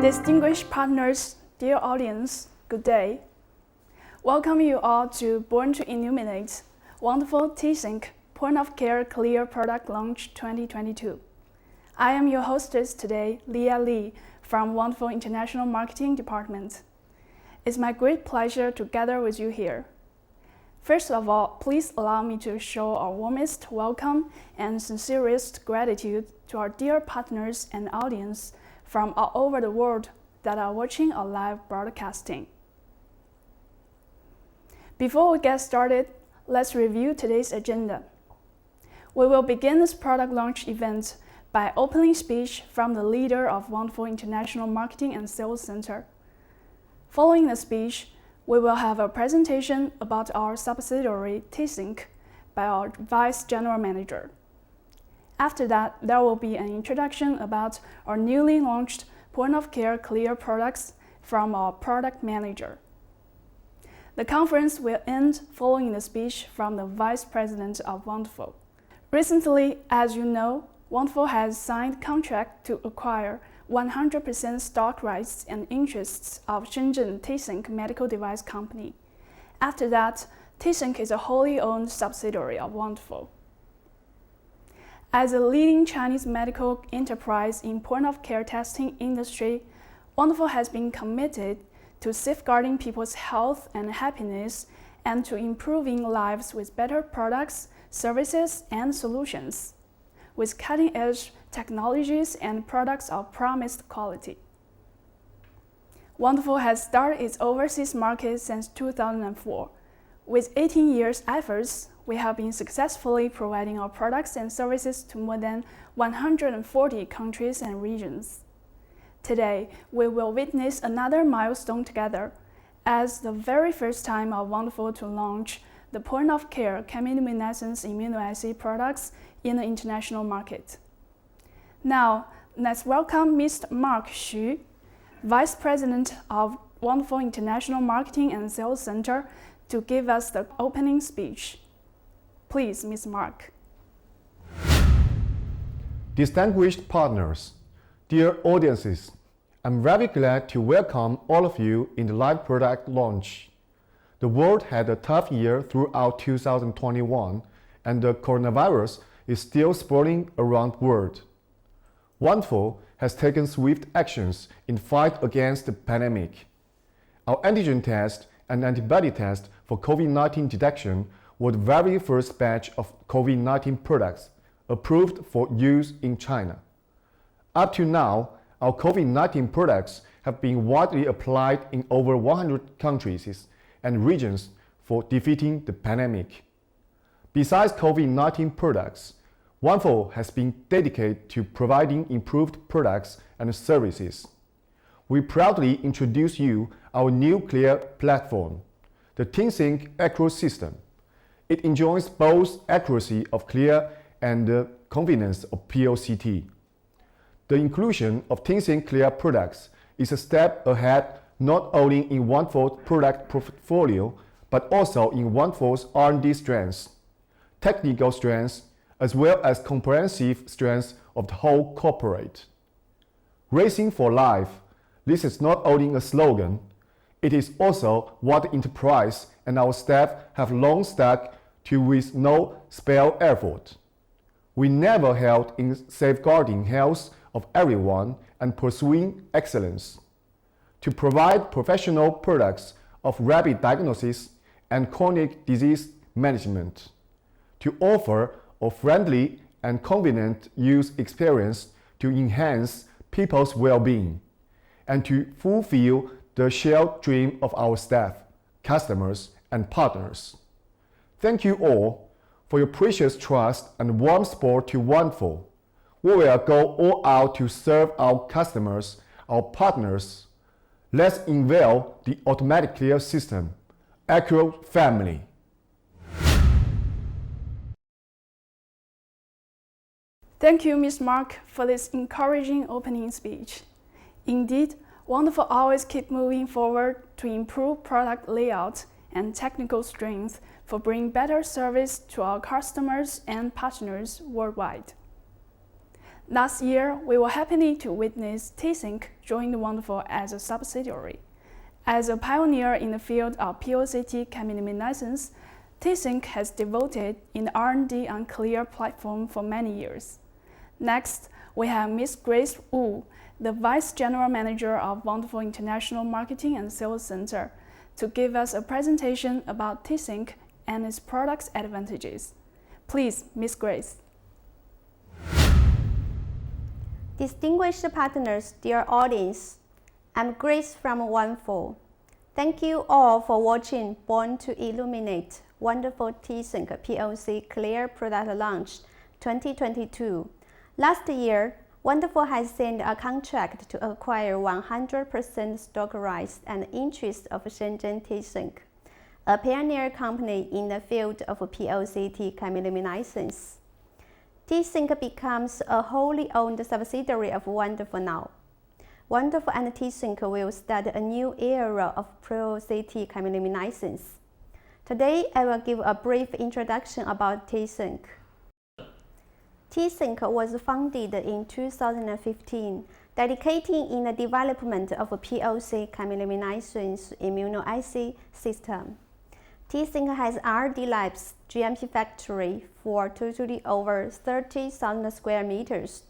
Distinguished partners, dear audience, good day. Welcome you all to Born to Illuminate Wondfo-Tisenc Point of Care CLIA Product Launch 2022. I am your hostess today, Leah Lee from Wondfo International Marketing Department. It's my great pleasure to gather with you here. First of all, please allow me to show our warmest welcome and sincerest gratitude to our dear partners and audience from all over the world that are watching our live broadcasting. Before we get started, let's review today's agenda. We will begin this product launch event by opening speech from the leader of Wondfo International Marketing and Sales Center. Following the speech, we will have a presentation about our subsidiary Tisenc by our Vice General Manager. After that, there will be an introduction about our newly launched point-of-care CLIA products from our Product Manager. The conference will end following the speech from the Vice President of Wondfo. Recently, as you know, Wondfo has signed a contract to acquire 100% stock rights and interests of Shenzhen Tisenc Medical Device Company. After that, Tisenc is a wholly owned subsidiary of Wondfo. As a leading Chinese medical enterprise in point-of-care testing industry, Wondfo has been committed to safeguarding people's health and happiness and to improving lives with better products, services, and solutions, with cutting-edge technologies and products of promised quality. Wondfo has started its overseas market since 2004. With 18 years' efforts, we have been successfully providing our products and services to more than 140 countries and regions. Today, we will witness another milestone together, as the very first time of Wondfo to launch the point-of-care chemiluminescence immunoassay products in the international market. Now, let's welcome Mr. Mark Xu, Vice President of Wondfo International Marketing and Sales Center, to give us the opening speech. Please, Mr. Mark. Distinguished partners, dear audiences, I'm very glad to welcome all of you in the live product launch. The world had a tough year throughout 2021, and the coronavirus is still spreading around the world. Wondfo has taken swift actions in the fight against the pandemic. Our antigen test and antibody test for COVID-19 detection were the very first batch of COVID-19 products approved for use in China. Up to now, our COVID-19 products have been widely applied in over 100 countries and regions for defeating the pandemic. Besides COVID-19 products, Wondfo has been dedicated to providing improved products and services. We proudly introduce you our new CLIA platform, the Tisenc ecosystem. It enjoys both accuracy of CLIA and the convenience of PoC. The inclusion of Tisenc CLIA products is a step ahead not only in Wondfo's product portfolio, but also in Wondfo's R&D strengths, technical strengths, as well as comprehensive strengths of the whole corporate. Racing for life, this is not only a slogan, it is also what the enterprise and our staff have long stuck to with no spare effort. We never held in safeguarding health of everyone and pursuing excellence. To provide professional products of rapid diagnosis and chronic disease management. To offer a friendly and convenient use experience to enhance people's well-being, and to fulfill the shared dream of our staff, customers, and partners. Thank you all for your precious trust and warm support to Wondfo. We will go all out to serve our customers, our partners. Let's unveil the automatic CLIA system, Accurate Family. Thank you, Ms. Mark, for this encouraging opening speech. Indeed, Wondfo always keep moving forward to improve product layout and technical strength for bringing better service to our customers and partners worldwide. Last year, we were happy to witness Tisenc join Wondfo as a subsidiary. As a pioneer in the field of PoC chemiluminescence, Tisenc has devoted in the R&D on CLIA platform for many years. Next, we have Ms. Grace Wu, the Vice General Manager of Wondfo International Marketing and Sales Center, to give us a presentation about Tisenc and its product's advantages. Please, Ms. Grace. Distinguished partners, dear audience, I'm Grace from Wondfo. Thank you all for watching Born to Illuminate Wondfo-Tisenc PoC CLIA Product Launch 2022. Last year, Wondfo has signed a contract to acquire 100% stock rights and interest of Shenzhen Tisenc, a pioneer company in the field of PoC chemiluminescence. Tisenc becomes a wholly owned subsidiary of Wondfo now. Wondfo and Tisenc will start a new era of PoC chemiluminescence. Today, I will give a brief introduction about Tisenc. Tisenc was founded in 2015, dedicating in the development of a PoC chemiluminescence immunoassay system. Tisenc has R&D labs, GMP factory for totally over 30,000 square meters,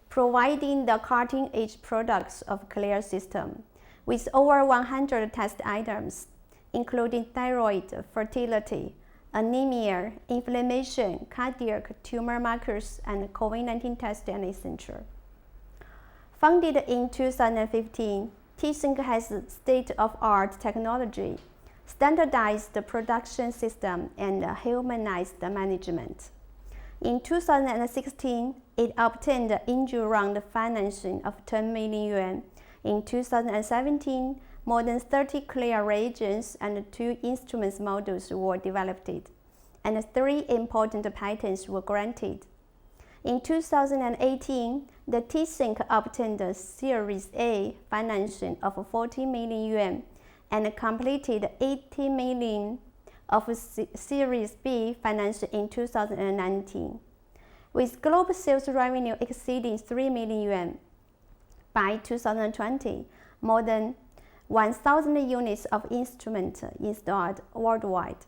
providing the cutting-edge products of CLIA system, with over 100 test items, including thyroid, fertility, anemia, inflammation, cardiac, tumor markers, and COVID-19 testing, etc. Founded in 2015, Tisenc has state-of-art technology, standardized production system, and humanized management. In 2016, it obtained angel round financing of 10 million yuan. In 2017, more than 30 CLIA reagents and 2 instruments models were developed, and 3 important patents were granted. In 2018, the Tisenc obtained a Series A financing of 40 million yuan and completed 80 million of Series B financing in 2019, with global sales revenue exceeding 3 million yuan. By 2020, more than 1,000 units of instruments installed worldwide.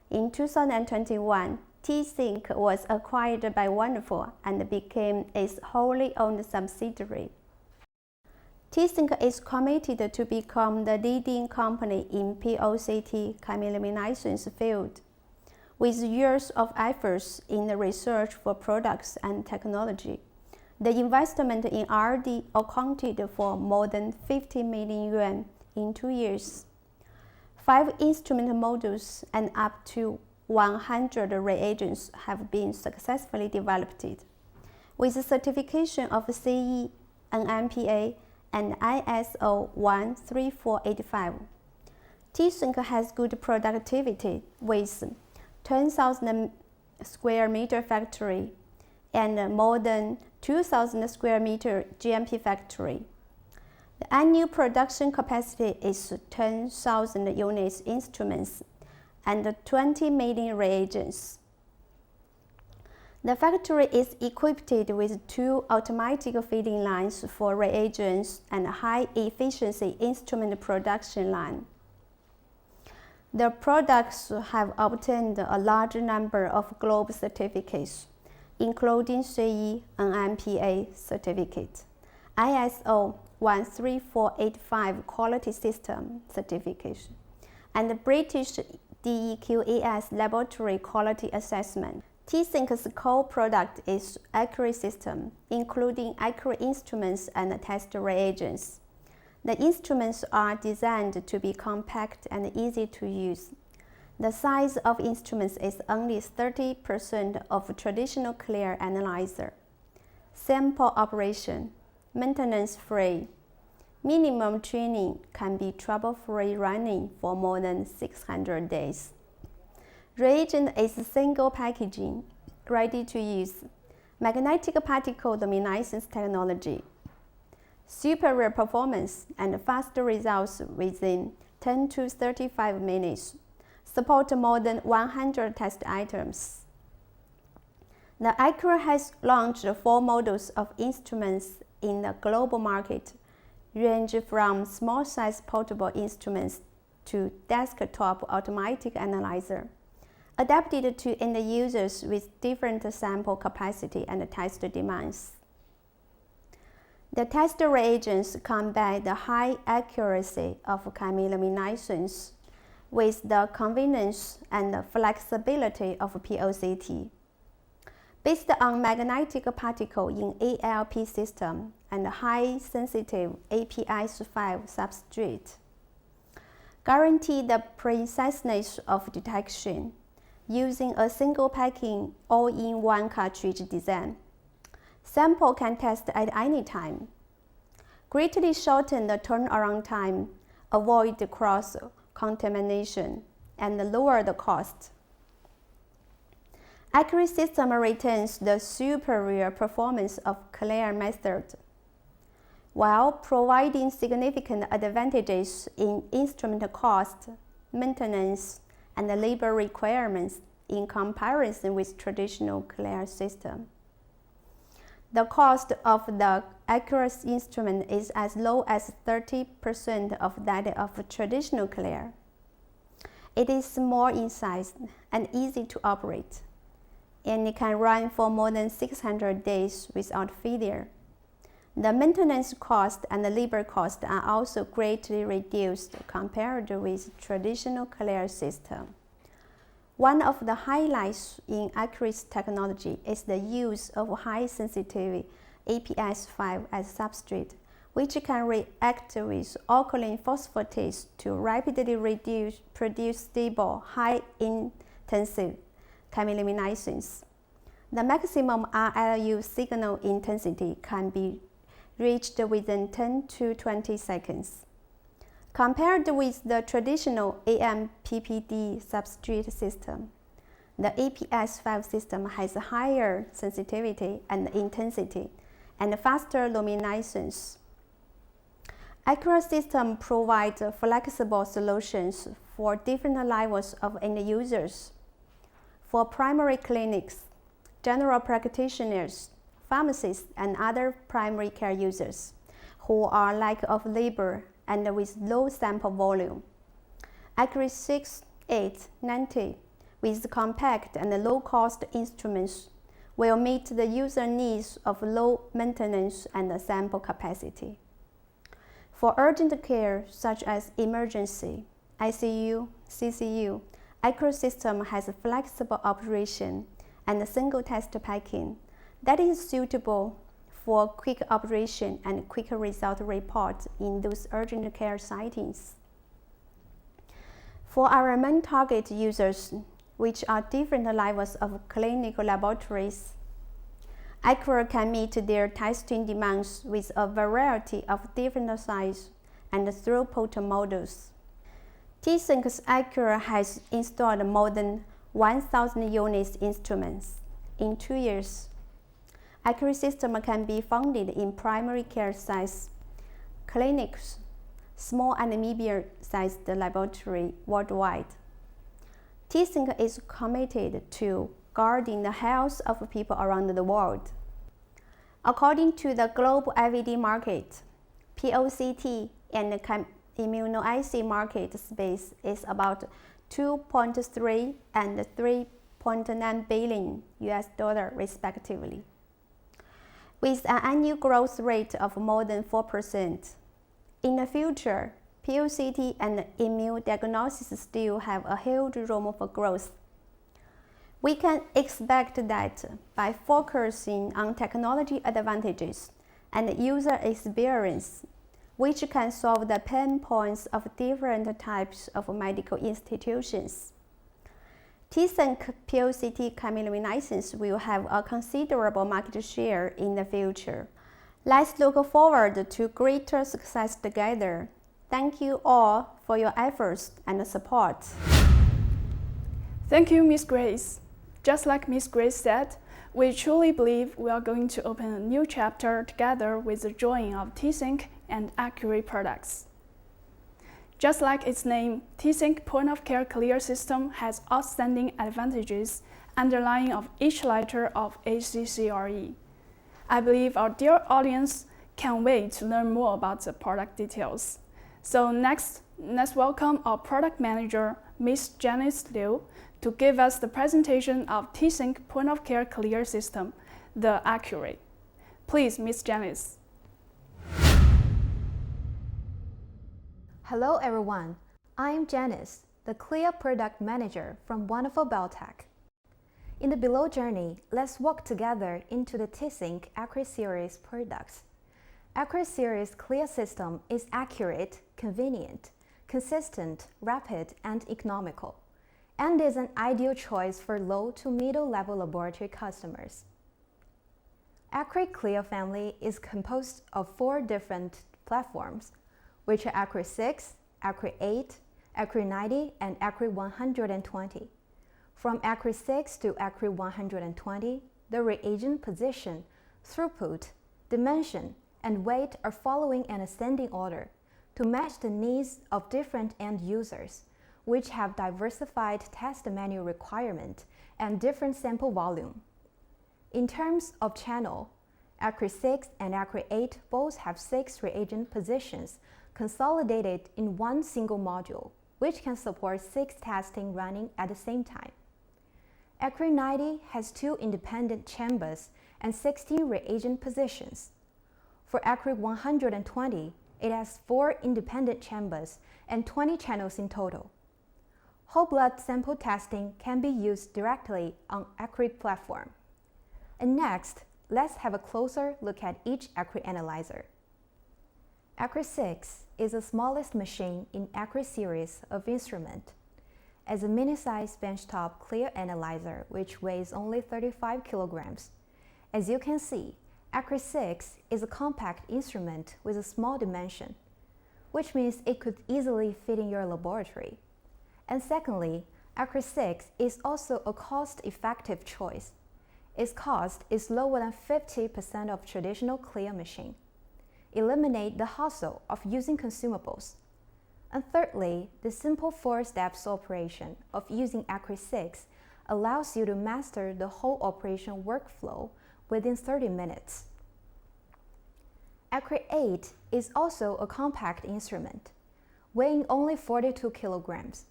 In 2021, Tisenc was acquired by Wondfo and became its wholly owned subsidiary. Tisenc is committed to become the leading company in PoC chemiluminescence field, with years of efforts in the research for products and technology. The investment in R&D accounted for more than 50 million yuan in 2 years. 5 instrument models and up to 100 reagents have been successfully developed, with certification of CE, NMPA, and ISO 13485. Tisenc has good productivity with 10,000 square meter factory and more than 2,000 square meter GMP factory. The annual production capacity is 10,000 units instruments and 20 million reagents. The factory is equipped with 2 automatic feeding lines for reagents and high-efficiency instrument production line. The products have obtained a large number of global certificates, including CE and NMPA certificate, ISO 13485 quality system certification, and the British DEQAS laboratory quality assessment. Tisenc's core product is Accurate system, including accurate instruments and test reagents. The instruments are designed to be compact and easy to use. The size of instruments is only 30% of traditional CLIA analyzer. Simple operation, maintenance-free. Minimum training can be trouble-free running for more than 600 days. Reagent is single packaging, ready to use. Magnetic particle luminescence technology. Superior performance and faster results within 10 to 35 minutes. Support more than 100 test items. The CLIA has launched 4 models of instruments in the global market, range from small-size portable instruments to desktop automatic analyzer, adapted to end users with different sample capacity and test demands. The test reagents combine the high accuracy of chemiluminescence with the convenience and flexibility of PoCT. Based on magnetic particle in ALP system and high-sensitive API-5 substrate, guarantee the preciseness of detection using a single packing all-in-one cartridge design. Sample can test at any time. Greatly shorten the turnaround time, avoid cross-contamination, and lower the cost. CLIA system retains the superior performance of CLIA method, while providing significant advantages in instrument cost, maintenance, and labor requirements in comparison with traditional CLIA system. The cost of the CLIA instrument is as low as 30% of that of traditional CLIA. It is small in size and easy to operate, and it can run for more than 600 days without failure. The maintenance cost and the labor cost are also greatly reduced compared with traditional CLIA system. One of the highlights in CLIA's technology is the use of high-sensitivity API-5 as substrate, which can react with alkaline phosphatase to rapidly produce stable, high-intensive chemiluminescence. The maximum RLU signal intensity can be reached within 10 to 20 seconds. Compared with the traditional AMPPD substrate system, the API-5 system has higher sensitivity and intensity and faster luminescence. CLIA system provides flexible solutions for different levels of end users. For primary clinics, general practitioners, pharmacists, and other primary care users who are lack of labor and with low sample volume, CLIA 6, 8, 90 with compact and low-cost instruments will meet the user needs of low maintenance and sample capacity. For urgent care such as emergency, ICU, CCU, CLIA system has flexible operation and single test packing that is suitable for quick operation and quick result report in those urgent care settings. For our main target users, which are different levels of clinical laboratories, CLIA can meet their testing demands with a variety of different size and throughput models. Tisenc's CLIA has installed more than 1,000 units instruments in 2 years. CLIA system can be found in primary care size clinics, small and medium-sized laboratory worldwide. Tisenc is committed to guarding the health of people around the world. According to the global IVD market, PoCT and immunoassay market space is about 2.3 and 3.9 billion US dollar respectively, with an annual growth rate of more than 4%. In the future, PoCT and immunodiagnosis still have a huge room for growth. We can expect that by focusing on technology advantages and user experience, which can solve the pain points of different types of medical institutions, Tisenc PoCT chemiluminescence will have a considerable market share in the future. Let's look forward to greater success together. Thank you all for your efforts and support. Thank you, Ms. Grace. Just like Ms. Grace said, we truly believe we are going to open a new chapter together with the joining of Tisenc and Accuray products. Just like its name, Tisenc point-of-care CLIA system has outstanding advantages underlying of each letter of ACCRE. I believe our dear audience can't wait to learn more about the product details. So next, let's welcome our product manager, Ms. Janice Liu, to give us the presentation of Tisenc point-of-care CLIA system, the Accurate. Please, Ms. Janice. Hello everyone, I'm Janice, the CLIA product manager from Wondfo-Tisenc. In the below journey, let's walk together into the Tisenc Accurate Series products. Accurate Series CLIA system is accurate, convenient, consistent, rapid, and economical, and is an ideal choice for low to middle level laboratory customers. Accurate CLIA family is composed of 4 different platforms, which are Accurate 6, Accurate 8, Accurate 90, and Accurate 120. From Accurate 6 to Accurate 120, the reagent position, throughput, dimension, and weight are following an ascending order to match the needs of different end users, which have diversified test menu requirement and different sample volume. In terms of channel, Accurate 6 and Accurate 8 both have 6 reagent positions consolidated in one single module, which can support 6 testing running at the same time. Accurate 90 has 2 independent chambers and 16 reagent positions. For Accurate 120, it has 4 independent chambers and 20 channels in total. Whole blood sample testing can be used directly on Accurate platform. And next, let's have a closer look at each Accurate analyzer. Accurate 6 is the smallest machine in Accurate series of instrument. As a mini-sized benchtop CLIA analyzer which weighs only 35 kilograms. As you can see, Accurate 6 is a compact instrument with a small dimension, which means it could easily fit in your laboratory. And secondly, Accurate 6 is also a cost-effective choice. Its cost is lower than 50% of traditional CLIA machine. Eliminate the hassle of using consumables. And thirdly, the simple 4 steps operation of using Accurate 6 allows you to master the whole operation workflow within 30 minutes. Accurate 8 is also a compact instrument, weighing only 42 kilograms.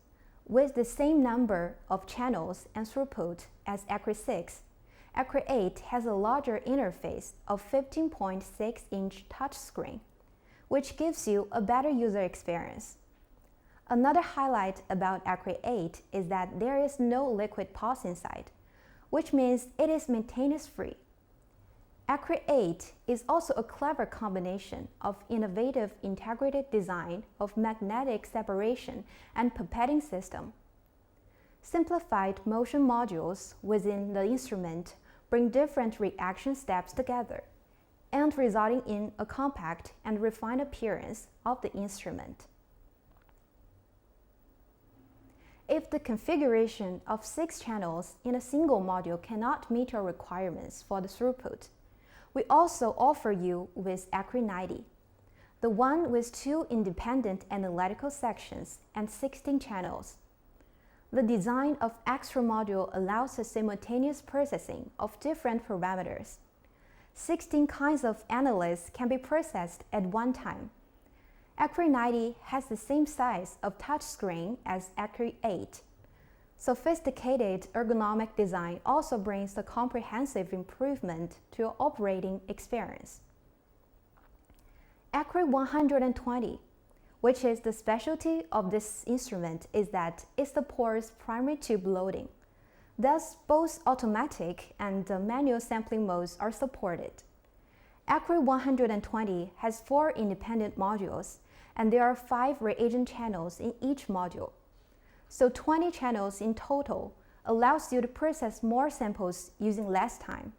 With the same number of channels and throughput as Accurate 6, Accurate 8 has a larger interface of 15.6-inch touchscreen, which gives you a better user experience. Another highlight about Accurate 8 is that there is no liquid PoC inside, which means it is maintenance-free. Accurate 8 is also a clever combination of innovative integrated design of magnetic separation and pipetting system. Simplified motion modules within the instrument bring different reaction steps together, and resulting in a compact and refined appearance of the instrument. If the configuration of 6 channels in a single module cannot meet your requirements for the throughput, we also offer you with Accurate 90, the one with 2 independent analytical sections and 16 channels. The design of extra module allows the simultaneous processing of different parameters. 16 kinds of analyses can be processed at one time. Accurate 90 has the same size of touchscreen as Accurate 8. Sophisticated ergonomic design also brings the comprehensive improvement to your operating experience. Accurate 120, which is the specialty of this instrument, is that it supports primary tube loading. Thus, both automatic and manual sampling modes are supported. Accurate 120 has 4 independent modules, and there are 5 reagent channels in each module. So 20 channels in total allows you to process more samples using less time.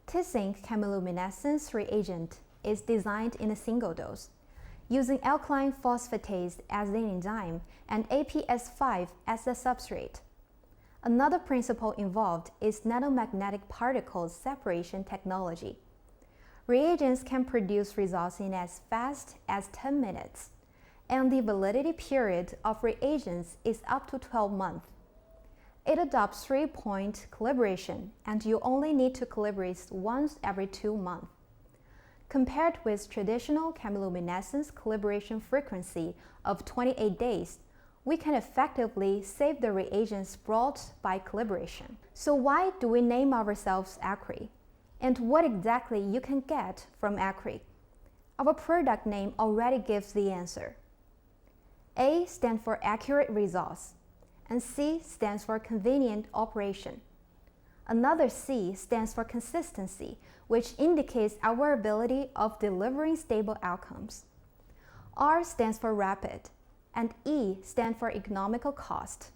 Tisenc chemiluminescence reagent is designed in a single dose, using alkaline phosphatase as the enzyme and APS5 as the substrate. Another principle involved is nanomagnetic particles separation technology. Reagents can produce results in as fast as 10 minutes, and the validity period of reagents is up to 12 months. It adopts 3-point calibration, and you only need to calibrate once every 2 months. Compared with traditional chemiluminescence calibration frequency of 28 days, we can effectively save the reagents brought by calibration. So why do we name ourselves ACRI? And what exactly you can get from ACRI? Our product name already gives the answer. A stands for accurate results, and C stands for convenient operation. Another C stands for consistency, which indicates our ability of delivering stable outcomes. R stands for rapid, and E stands for economical cost.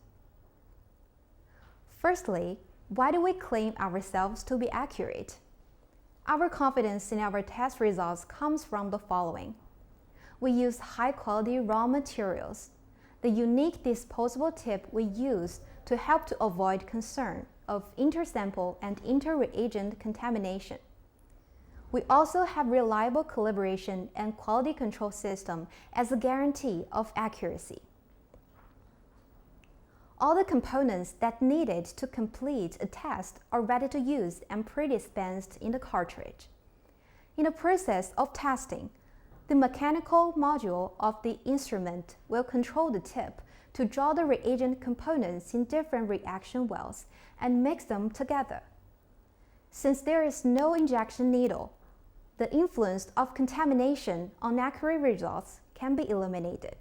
Firstly, why do we claim ourselves to be accurate? Our confidence in our test results comes from the following. We use high-quality raw materials. The unique disposable tip we use to help to avoid concern of intersample and inter-reagent contamination. We also have reliable calibration and quality control system as a guarantee of accuracy. All the components that needed to complete a test are ready to use and pre-dispensed in the cartridge. In the process of testing, the mechanical module of the instrument will control the tip to draw the reagent components in different reaction wells and mix them together. Since there is no injection needle, the influence of contamination on accurate results can be eliminated.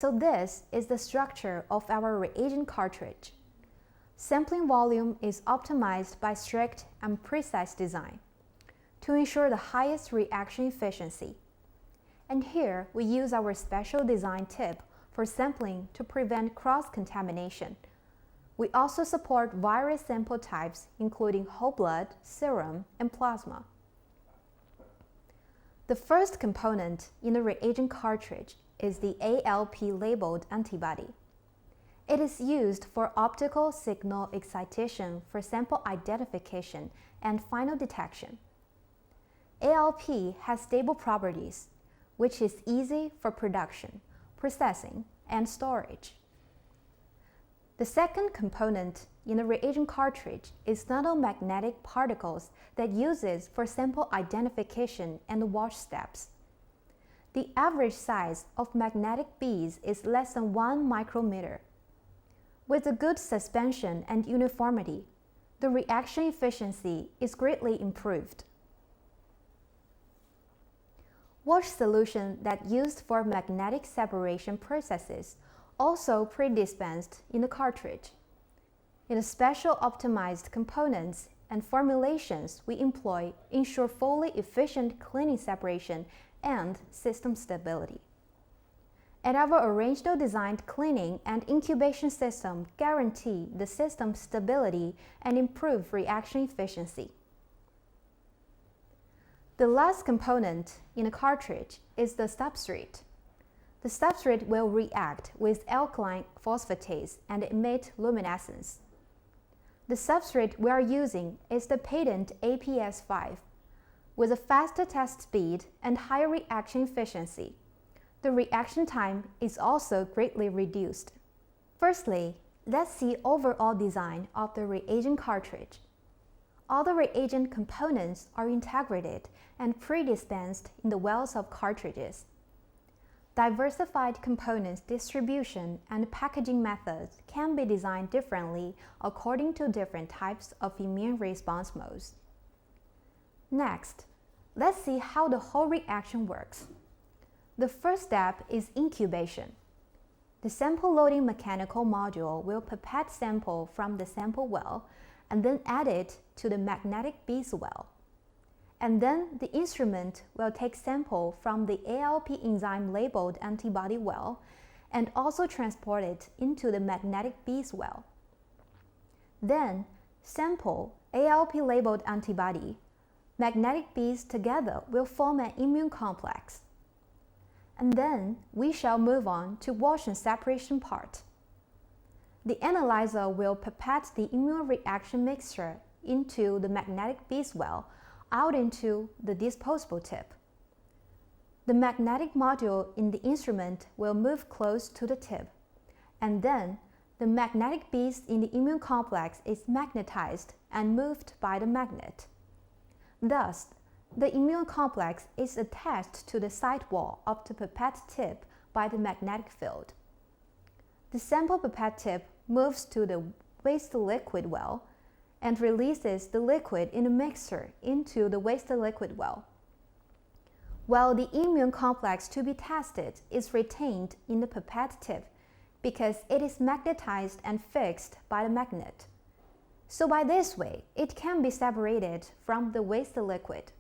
So this is the structure of our reagent cartridge. Sampling volume is optimized by strict and precise design to ensure the highest reaction efficiency. And here we use our special design tip for sampling to prevent cross-contamination. We also support various sample types including whole blood, serum, and plasma. The first component in the reagent cartridge is the ALP-labeled antibody. It is used for optical signal excitation for sample identification and final detection. ALP has stable properties, which is easy for production, processing, and storage. The second component in the reagent cartridge is nanomagnetic particles that uses for sample identification and wash steps. The average size of magnetic beads is less than 1 micrometer. With a good suspension and uniformity, the reaction efficiency is greatly improved. Wash solution that used for magnetic separation processes also pre-dispensed in the cartridge. In the special optimized components and formulations we employ ensure fully efficient cleaning separation and system stability. And our original designed cleaning and incubation system guarantee the system stability and improve reaction efficiency. The last component in a cartridge is the substrate. The substrate will react with alkaline phosphatase and emit luminescence. The substrate we are using is the patent APS5. With a faster test speed and higher reaction efficiency, the reaction time is also greatly reduced. Firstly, let's see overall design of the reagent cartridge. All the reagent components are integrated and pre-dispensed in the wells of cartridges. Diversified components distribution and packaging methods can be designed differently according to different types of immune response modes. Next, let's see how the whole reaction works. The first step is incubation. The sample loading mechanical module will pipette sample from the sample well and then add it to the magnetic beads well. And then the instrument will take sample from the ALP enzyme labeled antibody well and also transport it into the magnetic beads well. Then sample ALP labeled antibody, magnetic beads together will form an immune complex. And then we shall move on to wash and separation part. The analyzer will pipette the immune reaction mixture into the magnetic beads well out into the disposable tip. The magnetic module in the instrument will move close to the tip, and then the magnetic bead in the immune complex is magnetized and moved by the magnet. Thus, the immune complex is attached to the side wall of the pipette tip by the magnetic field. The sample pipette tip moves to the waste liquid well and releases the liquid in a mixer into the waste liquid well, while the immune complex to be tested is retained in the pipette tip because it is magnetized and fixed by the magnet. So by this way, it can be separated from the waste liquid.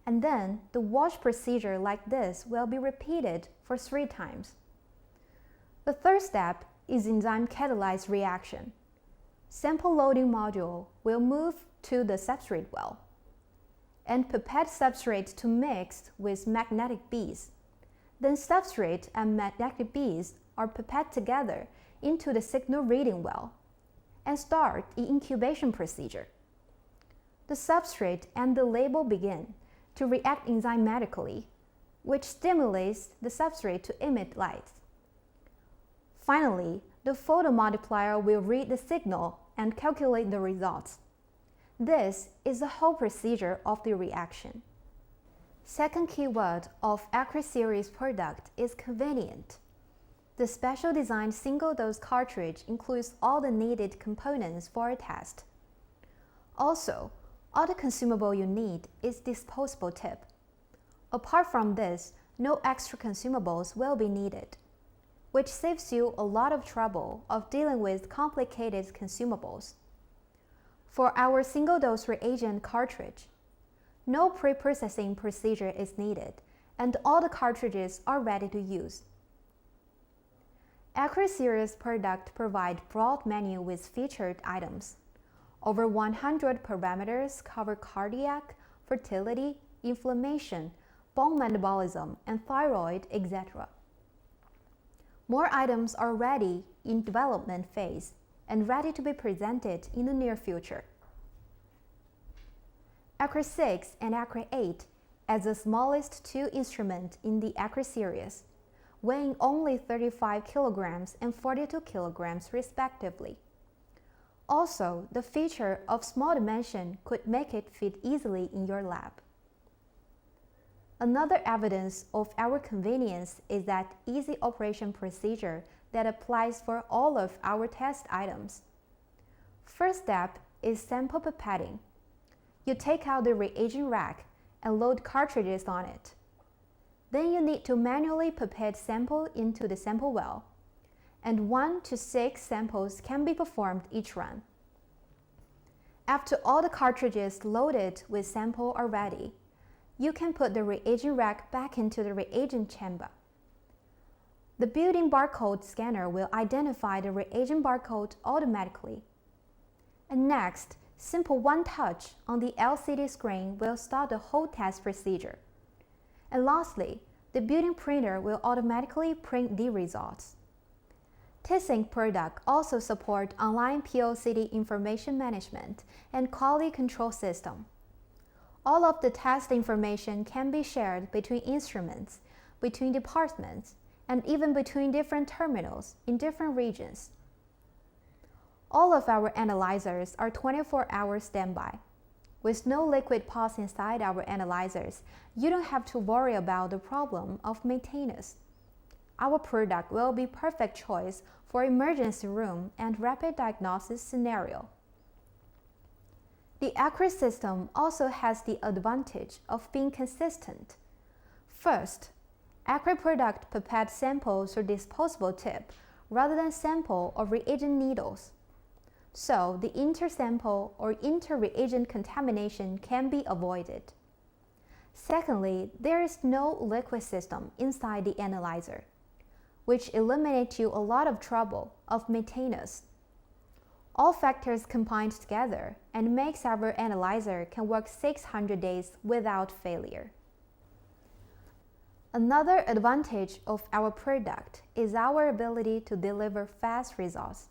And then the wash procedure like this will be repeated for 3 times. The third step is enzyme catalyzed reaction. Sample loading module will move to the substrate well and pipette substrate to mix with magnetic beads. Then substrate and magnetic beads are pipetted together into the signal reading well and start the incubation procedure. The substrate and the label begin to react enzymatically, which stimulates the substrate to emit light. Finally, the photomultiplier will read the signal and calculate the results. This is the whole procedure of the reaction. Second keyword of Acre series product is convenient. The special designed single-dose cartridge includes all the needed components for a test. Also, all the consumable you need is disposable tip. Apart from this, no extra consumables will be needed, which saves you a lot of trouble of dealing with complicated consumables. For our single-dose reagent cartridge, no pre-processing procedure is needed, and all the cartridges are ready to use. Acre series product provide broad menu with featured items. Over 100 parameters cover cardiac, fertility, inflammation, bone metabolism, and thyroid, etc. More items are ready in development phase and ready to be presented in the near future. Acre 6 and Acre 8 as the smallest 2 instruments in the Acre series, weighing only 35 kilograms and 42 kilograms respectively. Also, the feature of small dimension could make it fit easily in your lab. Another evidence of our convenience is that easy operation procedure that applies for all of our test items. First step is sample pipetting. You take out the reagent rack and load cartridges on it. Then you need to manually pipette sample into the sample well, and 1 to 6 samples can be performed each run. After all the cartridges loaded with sample are ready, you can put the reagent rack back into the reagent chamber. The built-in barcode scanner will identify the reagent barcode automatically. And next, simple one touch on the LCD screen will start the whole test procedure. And lastly, the built-in printer will automatically print the results. Tisenc product also support online PoC information management and quality control system. All of the test information can be shared between instruments, between departments, and even between different terminals in different regions. All of our analyzers are 24-hour standby. With no liquid PoC inside our analyzers, you don't have to worry about the problem of maintenance. Our product will be perfect choice for emergency room and rapid diagnosis scenario. The Acre system also has the advantage of being consistent. First, Acre product pipette samples through disposable tip rather than sample or reagent needles. So the inter-sample or inter-reagent contamination can be avoided. Secondly, there is no liquid system inside the analyzer, which eliminates you a lot of trouble of maintenance. All factors combined together and makes our analyzer can work 600 days without failure. Another advantage of our product is our ability to deliver fast results.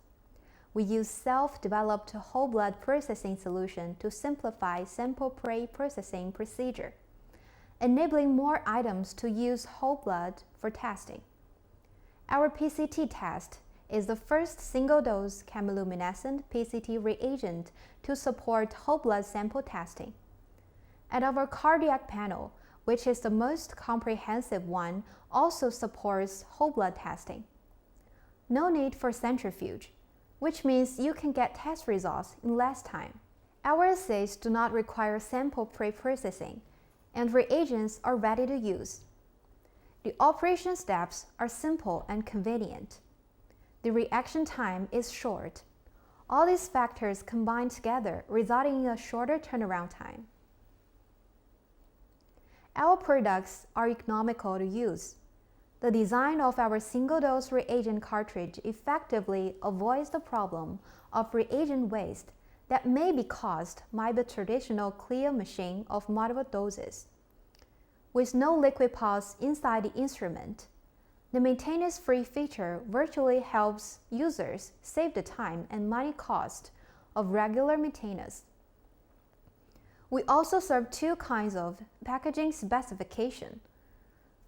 We use self-developed whole blood processing solution to simplify sample pre-processing procedure, enabling more items to use whole blood for testing. Our PCT test is the first single-dose chemiluminescent PCT reagent to support whole blood sample testing. And our cardiac panel, which is the most comprehensive one, also supports whole blood testing. No need for centrifuge, which means you can get test results in less time. Our assays do not require sample pre-processing, and reagents are ready to use. The operation steps are simple and convenient. The reaction time is short. All these factors combine together, resulting in a shorter turnaround time. Our products are economical to use. The design of our single-dose reagent cartridge effectively avoids the problem of reagent waste that may be caused by the traditional CLIA machine of multiple doses. With no liquid pulse inside the instrument, the maintenance-free feature virtually helps users save the time and money cost of regular maintenance. We also serve two kinds of packaging specification: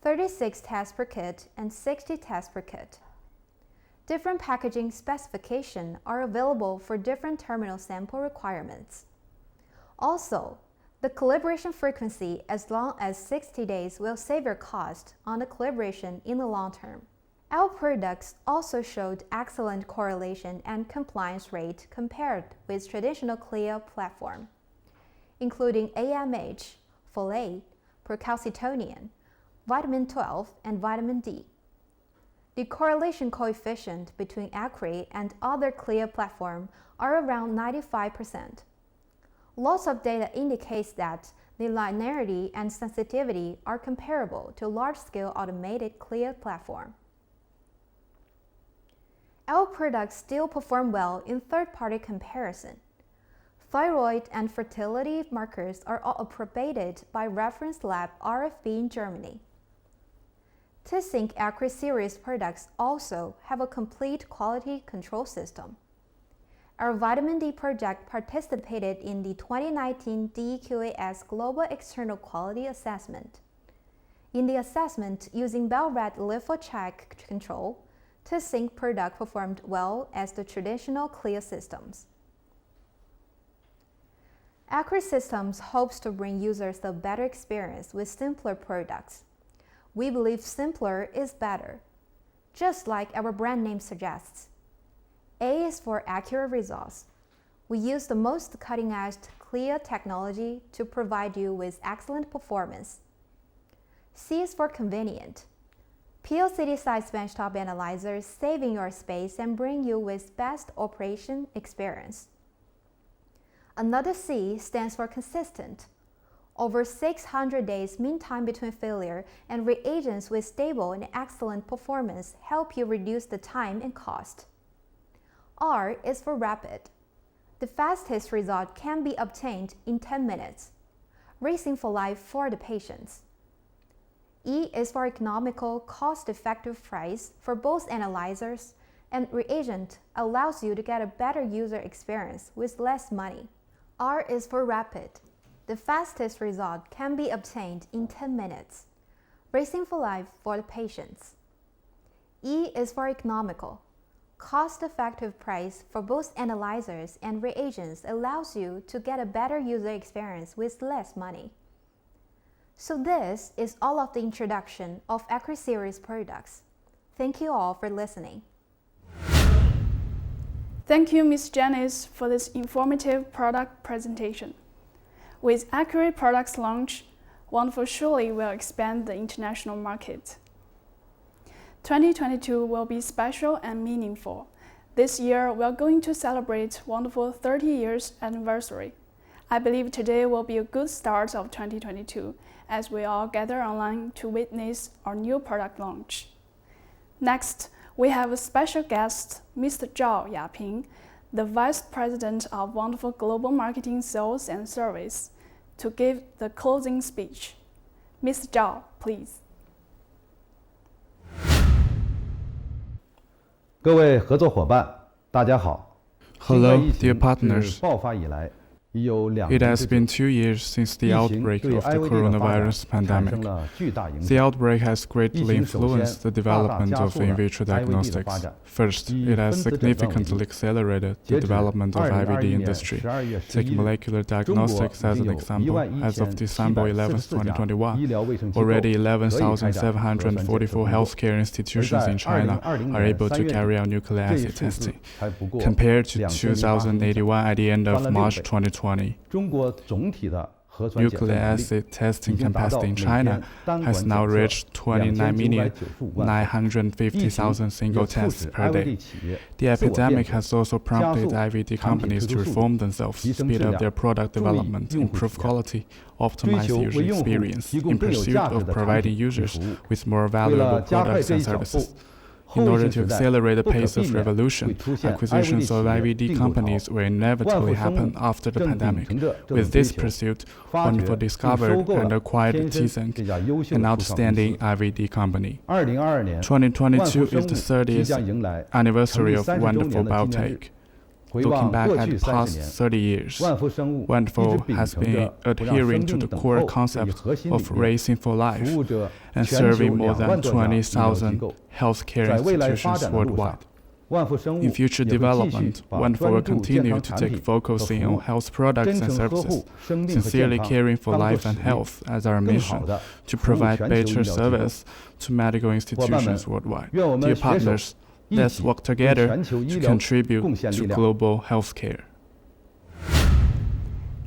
36 tests per kit and 60 tests per kit. Different packaging specifications are available for different terminal sample requirements. Also, the calibration frequency as long as 60 days will save your cost on the calibration in the long term. Our products also showed excellent correlation and compliance rate compared with traditional CLIA platform, including AMH, folate, procalcitonin, vitamin 12, and vitamin D. The correlation coefficient between ACRI and other CLIA platforms are around 95%. Lots of data indicates that the linearity and sensitivity are comparable to large-scale automated CLIA platform. Our products still perform well in third-party comparison. Thyroid and fertility markers are all approbated by reference lab RFB in Germany. Tisenc ACRI series products also have a complete quality control system. Our vitamin D project participated in the 2019 DEQAS Global External Quality Assessment. In the assessment using Bell-Red lithocheck control, Tisenc product performed well as the traditional CLIA systems. ACRI Systems hopes to bring users a better experience with simpler products. We believe simpler is better, just like our brand name suggests. A is for accurate results. We use the most cutting-edge CLIA technology to provide you with excellent performance. C is for convenient. PoC size benchtop analyzers saving your space and bring you with best operation experience. Another C stands for consistent. Over 600 days mean time between failure, and reagents with stable and excellent performance help you reduce the time and cost. R is for rapid. The fastest result can be obtained in 10 minutes, racing for life for the patients. E is for economical, cost-effective price for both analyzers, and reagent allows you to get a better user experience with less money. R is for rapid. The fastest result can be obtained in 10 minutes, racing for life for the patients. E is for economical. Cost-effective price for both analyzers and reagents allows you to get a better user experience with less money. So this is all of the introduction of ACRI series products. Thank you all for listening. Thank you, Ms. Janice, for this informative product presentation. With ACRI products launch, Wondfo surely will expand the international market. 2022 will be special and meaningful. This year, we are going to celebrate Wondfo's 30 years anniversary. I believe today will be a good start of 2022 as we all gather online to witness our new product launch. Next, we have a special guest, Mr. Zhao Yaping, the Vice President of Wondfo Global Marketing Sales and Service, to give the closing speech. Mr. Zhao, please. 各位合作伙伴，大家好。 Hello, 新冠疫情 dear partners. 自爆发以来， It has been 2 years since the outbreak of the coronavirus pandemic. The outbreak has greatly influenced the development of in vitro diagnostics. First, it has significantly accelerated the development of IVD industry. Take molecular diagnostics as an example. As of December 11, 2021, already 11,744 healthcare institutions in China are able to carry out nucleic acid testing, compared to 2,081 at the end of March 2020. Nucleic acid testing capacity in China has now reached 29,950,000 single tests per day. The epidemic has also prompted IVD companies to reform themselves, speed up their product development, improve quality, optimize user experience, in pursuit of providing users with more valuable products and services. In order to accelerate the pace of revolution, acquisitions of IVD companies will inevitably happen after the pandemic. With this pursuit, Wondfo discovered and acquired Tisenc, an outstanding IVD company. 2022 is the 30th anniversary of Wondfo-Biotech. Looking back at the past 30 years, Wondfo has been adhering to the core concept of racing for life and serving more than 20,000 healthcare institutions worldwide. In future development, Wondfo will continue to take focusing on health products and services, sincerely caring for life and health as our mission to provide better service to medical institutions worldwide. Dear partners, let's work together to contribute to global healthcare.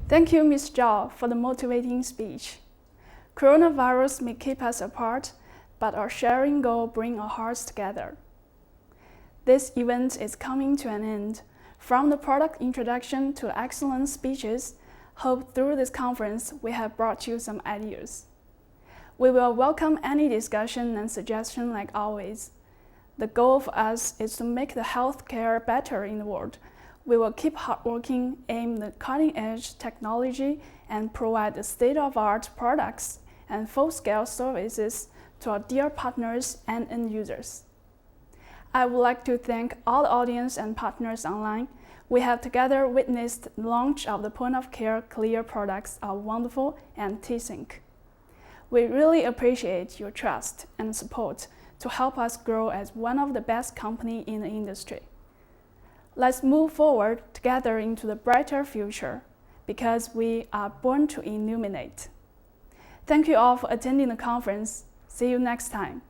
Thank you, Ms. Zhao, for the motivating speech. Coronavirus may keep us apart, but our sharing goal brings our hearts together. This event is coming to an end. From the product introduction to excellent speeches, hope through this conference we have brought you some ideas. We will welcome any discussion and suggestion like always. The goal for us is to make the healthcare better in the world. We will keep hard working, aim the cutting-edge technology, and provide the state-of-the-art products and full-scale services to our dear partners and end users. I would like to thank all the audience and partners online. We have together witnessed the launch of the point-of-care CLIA products of Wondfo and Tisenc. We really appreciate your trust and support to help us grow as one of the best companies in the industry. Let's move forward together into the brighter future, because we are born to illuminate. Thank you all for attending the conference. See you next time.